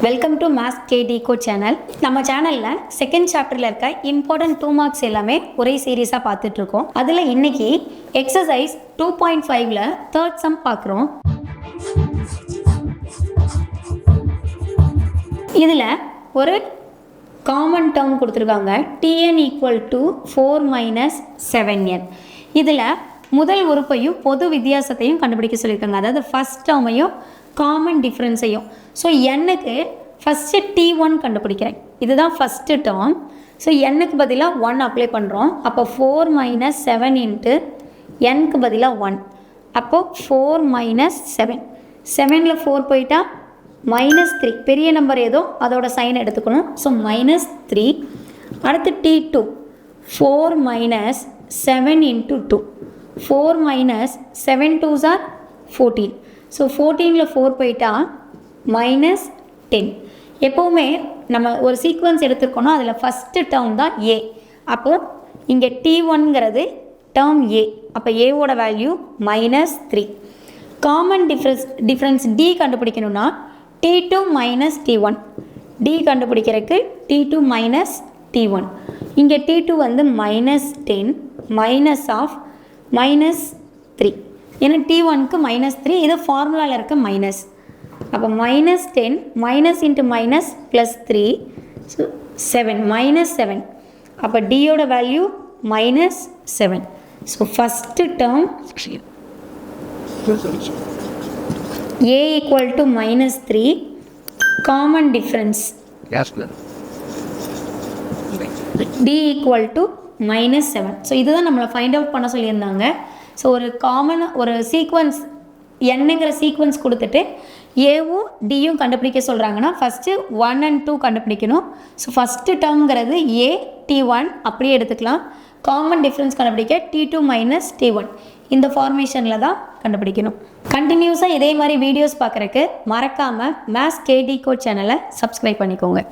Welcome to maths KD go channel. நம்ம சேனலில் second சாப்டரில் இருக்க இம்பார்ட்டன்ட் 2 மார்க்ஸ் எல்லாமே ஒரே சீரீஸாக பார்த்துட்ருக்கோம். அதில் இன்னைக்கு எக்ஸசைஸ் 2.5ல் தேர்ட் சம் பார்க்குறோம். இதில் ஒரு காமன் டேர்ம் கொடுத்துருக்காங்க, tn ஈக்குவல் டு 4 - 7n. இதில் முதல் உறுப்பையும் பொது வித்தியாசத்தையும் கண்டுபிடிக்க சொல்லியிருக்காங்க. அதாவது ஃபஸ்ட் டேர்மையும் காமன் டிஃப்ரென்ஸையும். ஸோ என்னுக்கு ஃபஸ்ட்டு t1 கண்டுபிடிக்கிறேன். இதுதான் ஃபஸ்ட்டு டேர்ம். ஸோ என்னுக்கு பதிலாக 1 அப்ளை பண்ணுறோம். அப்போ 4 - 7 இன்ட்டு n-க்கு பதிலாக 1. அப்போது 4 - 7. 7ல் 4 போயிட்டா -3. பெரிய நம்பர் ஏதோ அதோட சைன் எடுத்துக்கணும். ஸோ -3. அடுத்து t2 4 - 7 into 2. 4 - 7 2s are 14. So 14ல் 4 போயிட்டா -10. எப்போவுமே நம்ம ஒரு சீக்வன்ஸ் எடுத்துருக்கோன்னா அதில் ஃபஸ்ட்டு டேர்ம் தான் ஏ. அப்போது இங்கே t1ங்கிறது டேர்ம் ஏ. அப்போ ஏவோட வேல்யூ -3. காமன் டிஃப்ரென்ஸ் டி கண்டுபிடிக்கணும்னா t2 - t1. டி கண்டுபிடிக்கிறதுக்கு t2 - t1. இங்கே t2 வந்து -10 -3. ஏன்னா t1க்கு -3, இது ஃபார்முலாவில் இருக்க மைனஸ். அப்போ -10 மைனஸ் இன்ட்டு மைனஸ் +3, ஸோ 7 -7. அப்போ டியோட value -7. So first term a equal to -3, common difference d equal to -7. So இதுதான் நம்மளை ஃபைண்ட் அவுட் பண்ண சொல்லியிருந்தாங்க. ஸோ ஒரு சீக்வன்ஸ் என்னங்கிற சீக்வன்ஸ் கொடுத்துட்டு ஏவும் டியும் கண்டுபிடிக்க சொல்கிறாங்கன்னா ஃபஸ்ட்டு 1 and 2 கண்டுபிடிக்கணும். ஸோ ஃபஸ்ட்டு டேர்ம்ங்கிறது ஏ t1 அப்படியே எடுத்துக்கலாம். காமன் டிஃப்ரென்ஸ் கண்டுபிடிக்க t2 - t1 இந்த ஃபார்மேஷனில் தான் கண்டுபிடிக்கணும். கண்டினியூஸாக இதே மாதிரி வீடியோஸ் பார்க்குறக்கு மறக்காமல் மேத்ஸ் கேடி கோ சேனலை சப்ஸ்கிரைப் பண்ணிக்கோங்க.